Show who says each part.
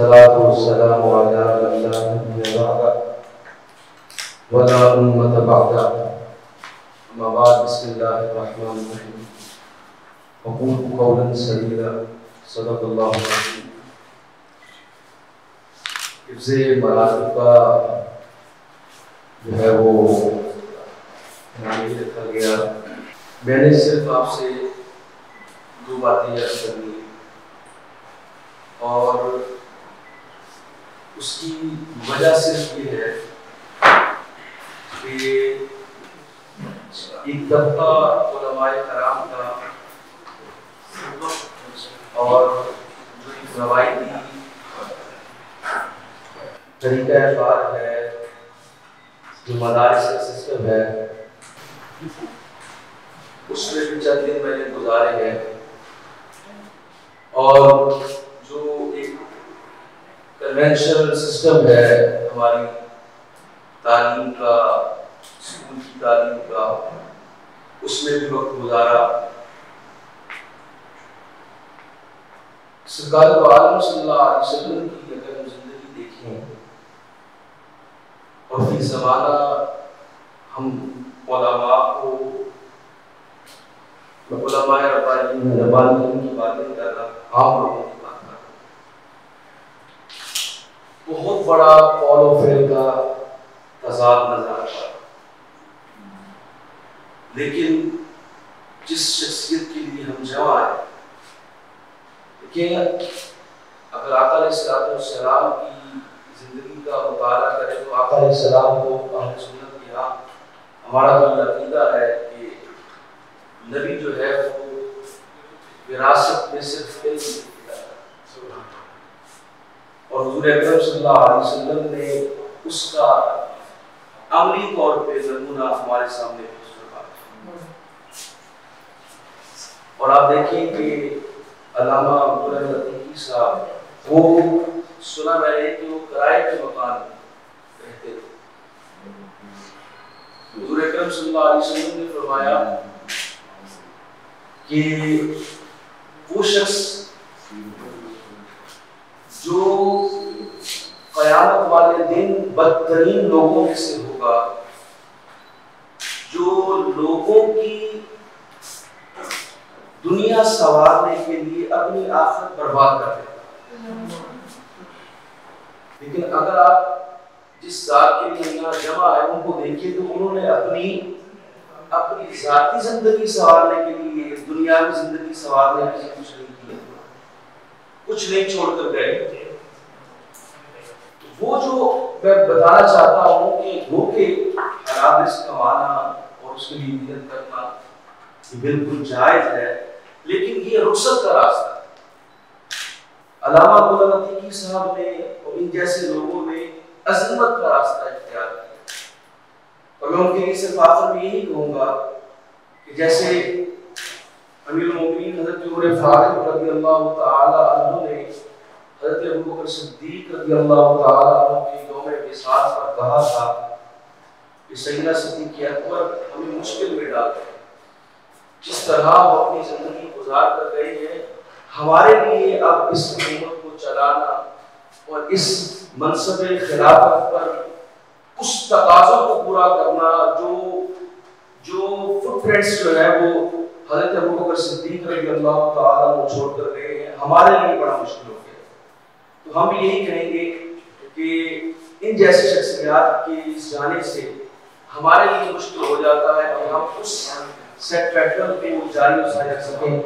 Speaker 1: والصلاة والسلام على من لا نبي بعده ولا أمة بعده أما بعد بسم الله الرحمن الرحيم أقول قولا سديدا صدق الله العظيم. حفظ مراتب کا جو ہے وہ نام ہی رکھا گیا. میں نے صرف آپ سے دو باتیں عرض کرنی ہیں اور اس کی وجہ صرف یہ ہے کہ ایک طبقہ علماء کرام کا اور جو ایک روایتی طریقہ کار ہے جو مدارس کا سسٹم ہے اس میں بھی چند دن میں نے گزارے ہیں اور جو ایک کنونشنل سسٹم ہے ہماری تعلیم کا اسکول کی تعلیم کا اس میں بھی وقت گزارا. سرکار دو عالم صلی اللہ علیہ وسلم کی اگر ہم زندگی دیکھیں اور فی زمانہ ہم علماء کو علماء ربانیین کی باتیں کر رہا عام لوگوں کی بات کر رہا بہت بڑا قول و فعل کا تضاد نظر آتا ہے. لیکن جس شخصیت کے لیے ہم جمع ہیں کہ اگر آقا علیہ السلام کی زندگی کا مطالعہ کریں تو آقا علیہ السلام کو اہل سنت کے ہاں ہمارا جو عقیدہ ہے کہ نبی جو ہے وہ وراثت میں صرف علم دیتا ہے اور حضور اکرم صلی اللہ علیہ وسلم نے اس کا عملی طور پہ نمونہ ہمارے سامنے پیش کروایا. اور آپ دیکھیں کہ علامہ عبدالرحمن عتیقی صاحب وہ سنا میں نے کہ وہ کرائے کے مکان رہتے تھے. حضور اکرم صلی اللہ علیہ وسلم نے فرمایا کہ وہ شخص جو قیامت والے دن بدترین لوگوں میں سے ہوگا جو لوگوں کی دنیا سنوارنے کے لیے اپنی آخرت برباد کر دیتا. لیکن اگر آپ جس ذات کے لیے یہاں جمع ہے ان کو دیکھیے تو انہوں نے اپنی ذاتی زندگی سنوارنے کے لیے دنیاوی زندگی سنوارنے کے لیے کچھ نہیں کیا, کچھ نہیں چھوڑ کر گئے. وہ جو میں بتانا چاہتا ہوں کہ گو کے حلال رزق کمانا اور اس کے لیے محنت کرنا یہ بالکل جائز ہے لیکن یہ رخصت کا راستہ ہے. علامہ عبدالرحمن عتیقی صاحب نے اور ان جیسے لوگوں نے عظمت کا راستہ اختیار کیا اور میں ان کے لیے صرف آخر میں یہی کہوں گا کہ جیسے امیر المومنین حضرت عمر فاروق رضی اللہ تعالی عنہ نے حضرت ابوبکر صدیق رضی اللہ تعالی عنہ کے یوم وصال پر کہا تھا کہ سیدنا صدیق اکبر ہمیں مشکل میں ڈال گئے, جس طرح وہ اپنی زندگی گزار کر گئے ہیں ہمارے لیے اب اس حکومت کو چلانا اور اس منصب خلافت پر اس تقاضوں کو پورا کرنا جو فٹ پرنٹس جو ہے وہ حضرت ابوبکر صدیق رضی اللہ تعالیٰ عنہ چھوڑ کر گئے ہیں ہمارے لیے بڑا مشکل ہو گیا. تو ہم یہی کہیں گے کہ ان جیسی شخصیات کے اس جانے سے ہمارے لیے مشکل ہو جاتا ہے کہ ہم اس سیٹ پیٹرن کو جاری و ساری رکھ سکیں.